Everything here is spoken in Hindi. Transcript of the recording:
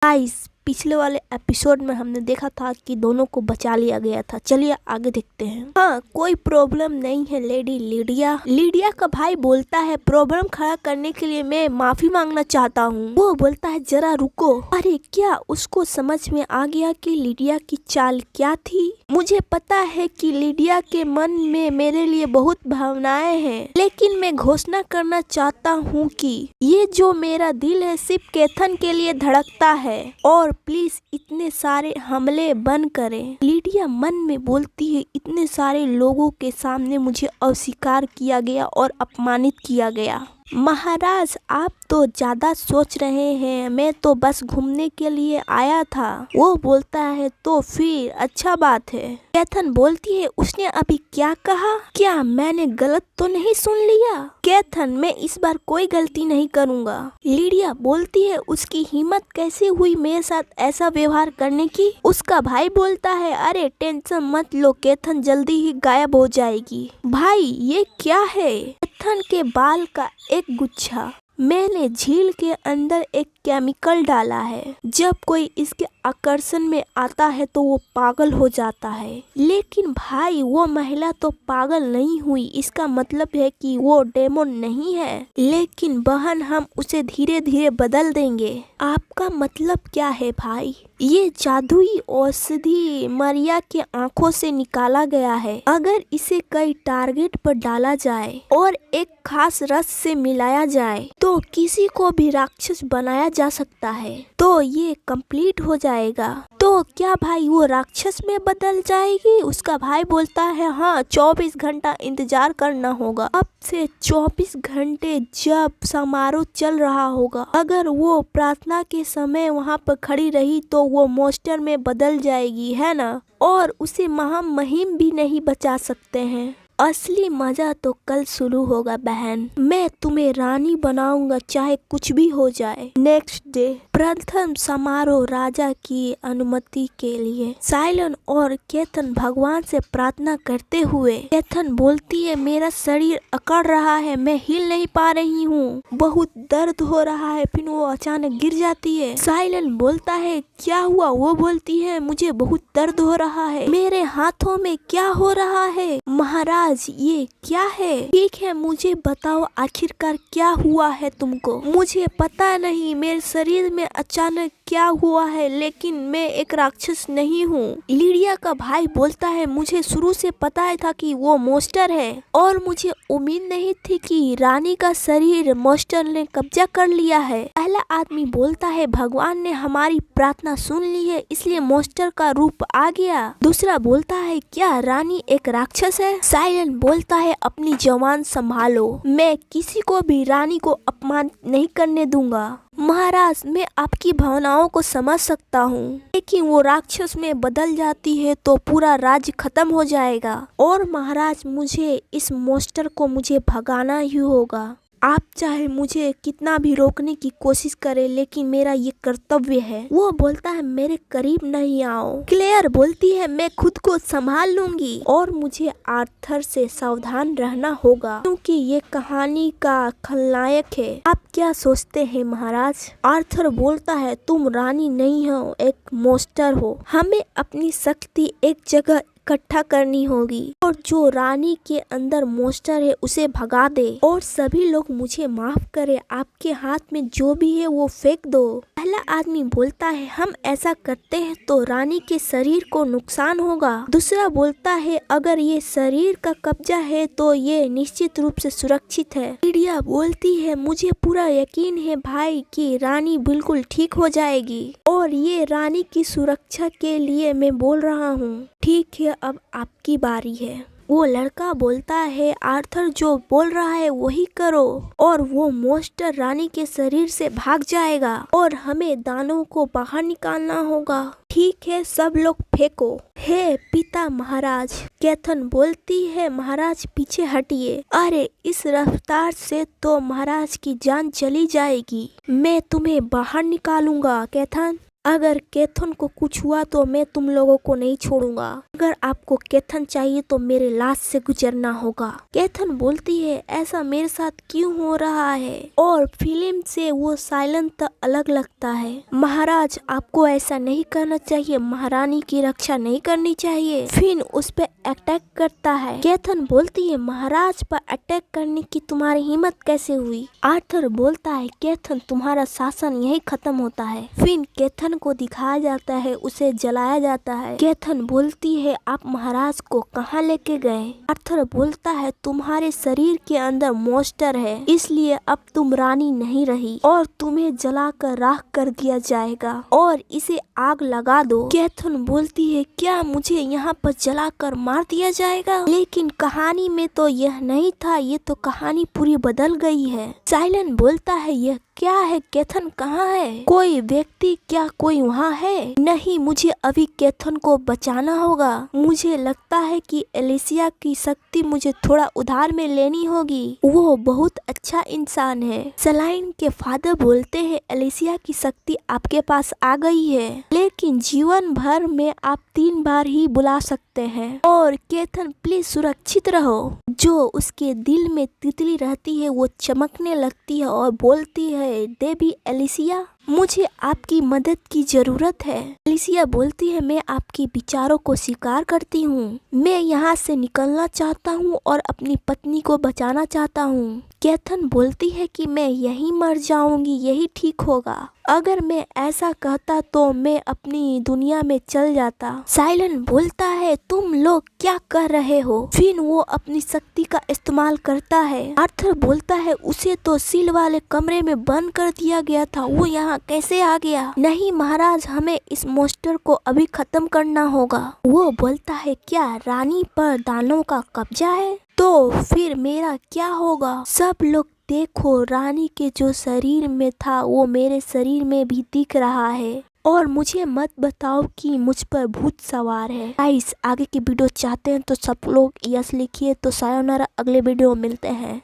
गाइस पिछले वाले एपिसोड में हमने देखा था कि दोनों को बचा लिया गया था। चलिए आगे देखते हैं। हाँ, कोई प्रॉब्लम नहीं है लेडी लीडिया का भाई बोलता है प्रॉब्लम खड़ा करने के लिए मैं माफी मांगना चाहता हूँ। वो बोलता है जरा रुको। अरे क्या उसको समझ में आ गया कि लीडिया की चाल क्या थी। मुझे पता है कि लीडिया के मन में मेरे लिए बहुत भावनाएं हैं, लेकिन मैं घोषणा करना चाहता हूँ कि ये जो मेरा दिल है सिर्फ केथन के लिए धड़कता है और प्लीज इतने सारे हमले बंद करें। लीडिया मन में बोलती है इतने सारे लोगों के सामने मुझे अस्वीकार किया गया और अपमानित किया गया। महाराज आप तो ज्यादा सोच रहे हैं, मैं तो बस घूमने के लिए आया था। वो बोलता है तो फिर अच्छा बात है। केथन बोलती है उसने अभी क्या कहा, क्या मैंने गलत तो नहीं सुन लिया। केथन मैं इस बार कोई गलती नहीं करूँगा। लीडिया बोलती है उसकी हिम्मत कैसे हुई मेरे साथ ऐसा व्यवहार करने की। उसका भाई बोलता है अरे टेंशन मत लो, केथन जल्दी ही गायब हो जाएगी। भाई ये क्या है। केथन के बाल का एक गुच्छा। मैंने झील के अंदर एक केमिकल डाला है, जब कोई इसके आकर्षण में आता है तो वो पागल हो जाता है। लेकिन भाई वो महिला तो पागल नहीं हुई, इसका मतलब है कि वो डेमोन नहीं है। लेकिन बहन हम उसे धीरे धीरे बदल देंगे। आपका मतलब क्या है भाई। ये जादुई औषधि मरिया के आंखों से निकाला गया है। अगर इसे कई टारगेट पर डाला जाए और एक खास रस से मिलाया जाए तो किसी को भी राक्षस बनाया जा सकता है। तो ये कंप्लीट हो जाएगा। तो क्या भाई वो राक्षस में बदल जाएगी। उसका भाई बोलता है हाँ 24 घंटा इंतजार करना होगा। अब से 24 घंटे जब समारोह चल रहा होगा, अगर वो प्रार्थना के समय वहाँ पर खड़ी रही तो वो मॉन्स्टर में बदल जाएगी, है ना। और उसे महामहिम भी नहीं बचा सकते हैं। असली मजा तो कल शुरू होगा बहन। मैं तुम्हें रानी बनाऊंगा चाहे कुछ भी हो जाए। नेक्स्ट डे प्रथम समारोह राजा की अनुमति के लिए साइलन और केथन भगवान से प्रार्थना करते हुए। केथन बोलती है मेरा शरीर अकड़ रहा है, मैं हिल नहीं पा रही हूँ, बहुत दर्द हो रहा है। फिर वो अचानक गिर जाती है। साइलन बोलता है क्या हुआ। वो बोलती है मुझे बहुत दर्द हो रहा है, मेरे हाथों में क्या हो रहा है। महाराज ये क्या है। ठीक है मुझे बताओ आखिरकार क्या हुआ है तुमको। मुझे पता नहीं मेरे शरीर में अचानक क्या हुआ है, लेकिन मैं एक राक्षस नहीं हूँ। लीडिया का भाई बोलता है मुझे शुरू से पता था कि वो मॉन्स्टर है और मुझे उम्मीद नहीं थी कि रानी का शरीर मॉन्स्टर ने कब्जा कर लिया है। पहला आदमी बोलता है भगवान ने हमारी प्रार्थना सुन ली है इसलिए मॉन्स्टर का रूप आ गया। दूसरा बोलता है क्या रानी एक राक्षस है। साइलेंट बोलता है अपनी जवान संभालो, मैं किसी को भी रानी को अपमान नहीं करने दूंगा। महाराज मैं आपकी भावनाओं को समझ सकता हूँ, लेकिन वो राक्षस में बदल जाती है तो पूरा राज्य खत्म हो जाएगा और महाराज मुझे इस मॉन्स्टर को मुझे भगाना ही होगा। आप चाहे मुझे कितना भी रोकने की कोशिश करें, लेकिन मेरा ये कर्तव्य है। वो बोलता है मेरे करीब नहीं आओ। क्लेयर बोलती है मैं खुद को संभाल लूंगी और मुझे आर्थर से सावधान रहना होगा क्योंकि ये कहानी का खलनायक है। आप क्या सोचते हैं महाराज। आर्थर बोलता है तुम रानी नहीं हो, एक मॉन्स्टर हो। हमें अपनी शक्ति एक जगह इकट्ठा करनी होगी और जो रानी के अंदर मॉन्स्टर है उसे भगा दे और सभी लोग मुझे माफ करें, आपके हाथ में जो भी है वो फेंक दो। पहला आदमी बोलता है हम ऐसा करते हैं तो रानी के शरीर को नुकसान होगा। दूसरा बोलता है अगर ये शरीर का कब्जा है तो ये निश्चित रूप से सुरक्षित है। लीडिया बोलती है मुझे पूरा यकीन है भाई कि रानी बिल्कुल ठीक हो जाएगी और ये रानी की सुरक्षा के लिए मैं बोल रहा हूँ। ठीक है अब आपकी बारी है। वो लड़का बोलता है आर्थर जो बोल रहा है वही करो और वो मॉन्स्टर रानी के शरीर से भाग जाएगा और हमें दानों को बाहर निकालना होगा। ठीक है सब लोग फेंको। हे पिता महाराज। केथन बोलती है महाराज पीछे हटिए। अरे इस रफ्तार से तो महाराज की जान चली जाएगी। मैं तुम्हें बाहर निकालूंगा केथन। अगर केथन को कुछ हुआ तो मैं तुम लोगों को नहीं छोड़ूंगा। अगर आपको केथन चाहिए तो मेरे लाश से गुजरना होगा। केथन बोलती है ऐसा मेरे साथ क्यों हो रहा है, और फिल्म से वो साइलेंट अलग लगता है। महाराज आपको ऐसा नहीं करना चाहिए, महारानी की रक्षा नहीं करनी चाहिए। फिन उस पे अटैक करता है। केथन बोलती है महाराज पर अटैक करने की तुम्हारी हिम्मत कैसे हुई। आर्थर बोलता है केथन तुम्हारा शासन यही खत्म होता है। फिन केथन को दिखाया जाता है, उसे जलाया जाता है। केथन बोलती है आप महाराज को कहाँ लेके गए। आर्थर बोलता है तुम्हारे शरीर के अंदर मॉन्स्टर है, इसलिए अब तुम रानी नहीं रही और तुम्हें जलाकर राख कर दिया जाएगा और इसे आग लगा दो। केथन बोलती है क्या मुझे यहाँ पर जलाकर मार दिया जाएगा, लेकिन कहानी में तो यह नहीं था, ये तो कहानी पूरी बदल गई है। साइलेंट बोलता है यह क्या है, केथन कहाँ है, कोई व्यक्ति क्या कोई वहाँ है। नहीं, मुझे अभी केथन को बचाना होगा। मुझे लगता है कि एलिसिया की शक्ति मुझे थोड़ा उधार में लेनी होगी, वो बहुत अच्छा इंसान है। सलाइन के फादर बोलते हैं एलिसिया की शक्ति आपके पास आ गई है, लेकिन जीवन भर में आप 3 बार ही बुला सकते हैं और केथन प्लीज सुरक्षित रहो। जो उसके दिल में तितली रहती है वो चमकने लगती है और बोलती है देवी एलिसिया मुझे आपकी मदद की जरूरत है। एलिसिया बोलती है मैं आपके विचारों को स्वीकार करती हूँ, मैं यहाँ से निकलना चाहता हूँ और अपनी पत्नी को बचाना चाहता हूँ। केथन बोलती है कि मैं यहीं मर जाऊंगी, यही ठीक होगा। अगर मैं ऐसा कहता तो मैं अपनी दुनिया में चल जाता। साइलेंट बोलता है तुम लोग क्या कर रहे हो। फिर वो अपनी शक्ति का इस्तेमाल करता है। आर्थर बोलता है उसे तो सील वाले कमरे में बंद कर दिया गया था, वो यहाँ कैसे आ गया। नहीं महाराज, हमें इस मॉन्स्टर को अभी खत्म करना होगा। वो बोलता है क्या रानी पर दानव का कब्जा है, तो फिर मेरा क्या होगा। सब लोग देखो, रानी के जो शरीर में था वो मेरे शरीर में भी दिख रहा है, और मुझे मत बताओ कि मुझ पर भूत सवार है। गाइस, आगे की वीडियो चाहते हैं तो सब लोग यस लिखिए। तो सायोनारा, अगले वीडियो में मिलते हैं।